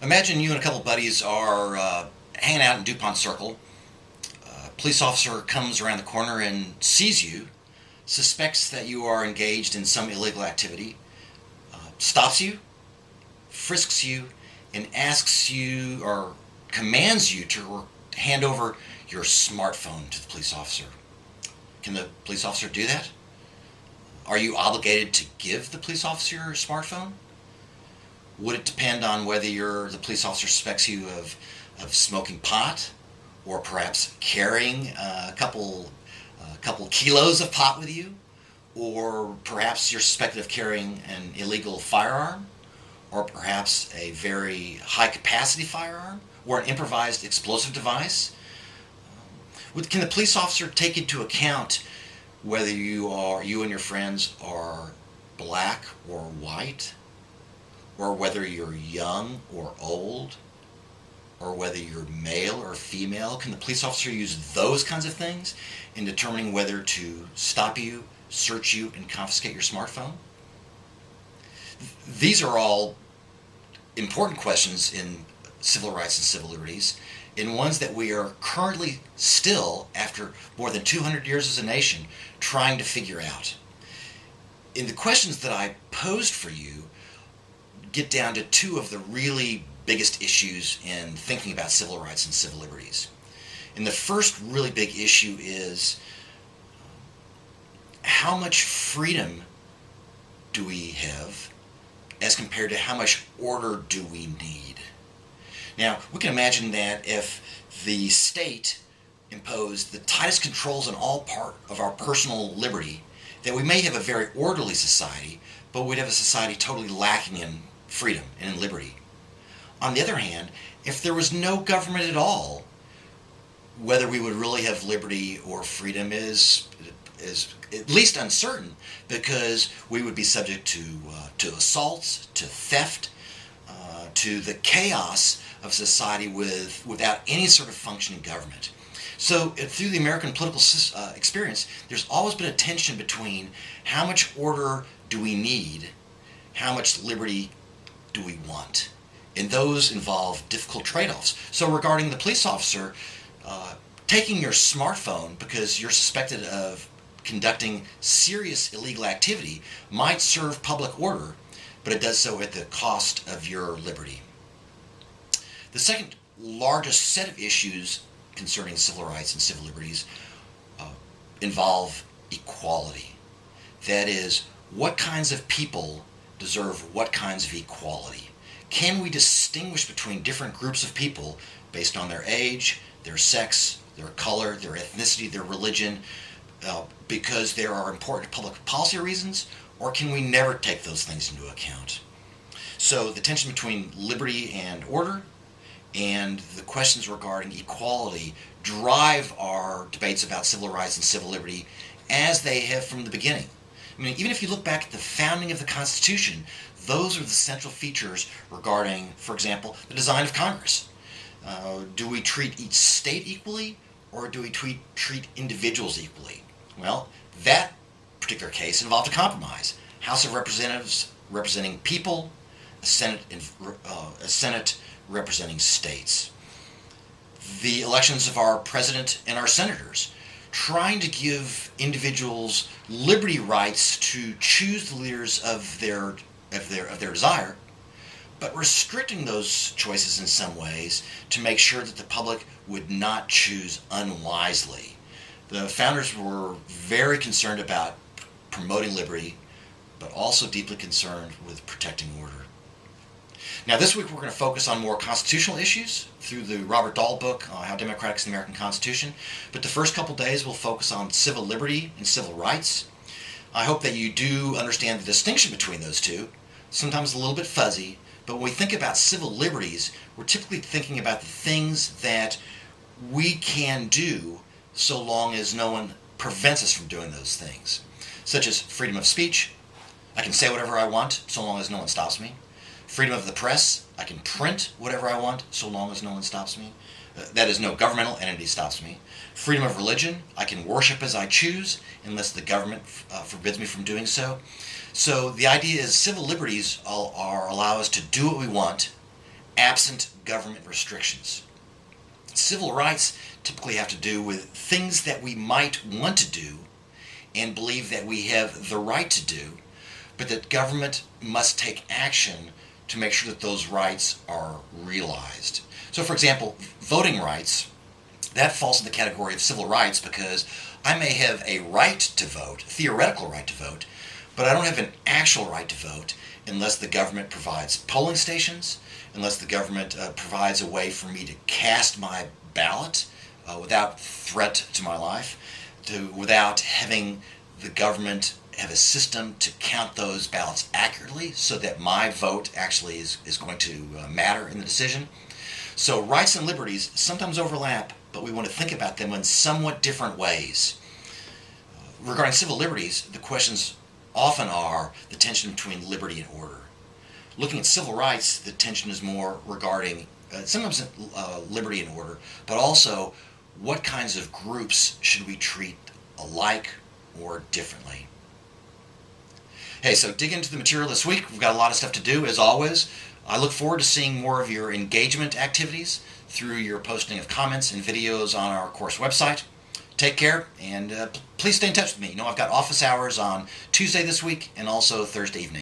Imagine you and a couple buddies are hanging out in DuPont Circle. A police officer comes around the corner and sees you, suspects that you are engaged in some illegal activity, stops you, frisks you, and asks you or commands you to hand over your smartphone to the police officer. Can the police officer do that? Are you obligated to give the police officer your smartphone? Would it depend on whether the police officer suspects you of smoking pot, or perhaps carrying a couple kilos of pot with you, or perhaps you're suspected of carrying an illegal firearm, or perhaps a very high capacity firearm, or an improvised explosive device? Can the police officer take into account whether you and your friends are black or white, or whether you're young or old, or whether you're male or female? Can the police officer use those kinds of things in determining whether to stop you, search you, and confiscate your smartphone? These are all important questions in civil rights and civil liberties, and ones that we are currently still, after more than 200 years as a nation, trying to figure out. In the questions that I posed for you, get down to two of the really biggest issues in thinking about civil rights and civil liberties. And the first really big issue is, how much freedom do we have as compared to how much order do we need? Now, we can imagine that if the state imposed the tightest controls on all part of our personal liberty, that we may have a very orderly society, but we'd have a society totally lacking in freedom and in liberty. On the other hand, if there was no government at all, whether we would really have liberty or freedom is at least uncertain, because we would be subject to assaults, to theft, to the chaos of society without any sort of functioning government. So through the American political experience, there's always been a tension between how much order do we need, how much liberty do we want? And those involve difficult trade-offs. So regarding the police officer, taking your smartphone because you're suspected of conducting serious illegal activity might serve public order, but it does so at the cost of your liberty. The second largest set of issues concerning civil rights and civil liberties involve equality. That is, what kinds of people deserve what kinds of equality? Can we distinguish between different groups of people based on their age, their sex, their color, their ethnicity, their religion, because there are important public policy reasons, or can we never take those things into account? So the tension between liberty and order and the questions regarding equality drive our debates about civil rights and civil liberty, as they have from the beginning. I mean, even if you look back at the founding of the Constitution, those are the central features regarding, for example, the design of Congress. Do we treat each state equally, or do we treat individuals equally? Well, that particular case involved a compromise. House of Representatives representing people, a Senate representing states. The elections of our president and our senators, trying to give individuals liberty rights to choose the leaders of their desire, but restricting those choices in some ways to make sure that the public would not choose unwisely. The founders were very concerned about promoting liberty, but also deeply concerned with protecting order. Now, this week we're going to focus on more constitutional issues through the Robert Dahl book, How Democratic is the American Constitution. But the first couple days we'll focus on civil liberty and civil rights. I hope that you do understand the distinction between those two. Sometimes a little bit fuzzy, but when we think about civil liberties, we're typically thinking about the things that we can do so long as no one prevents us from doing those things, such as freedom of speech. I can say whatever I want so long as no one stops me. Freedom of the press. I can print whatever I want so long as no one stops me. That is, no governmental entity stops me. Freedom of religion. I can worship as I choose unless the government forbids me from doing so. So the idea is civil liberties allow us to do what we want absent government restrictions. Civil rights typically have to do with things that we might want to do and believe that we have the right to do, but that government must take action to make sure that those rights are realized. So, for example, voting rights, that falls in the category of civil rights because I may have a right to vote, theoretical right to vote, but I don't have an actual right to vote unless the government provides polling stations, unless the government provides a way for me to cast my ballot without threat to my life, without having the government have a system to count those ballots accurately so that my vote actually is going to matter in the decision. So rights and liberties sometimes overlap, but we want to think about them in somewhat different ways. Regarding civil liberties, the questions often are the tension between liberty and order. Looking at civil rights, the tension is more regarding sometimes liberty and order, but also what kinds of groups should we treat alike or differently. Hey, so dig into the material this week. We've got a lot of stuff to do, as always. I look forward to seeing more of your engagement activities through your posting of comments and videos on our course website. Take care, and please stay in touch with me. You know, I've got office hours on Tuesday this week and also Thursday evening.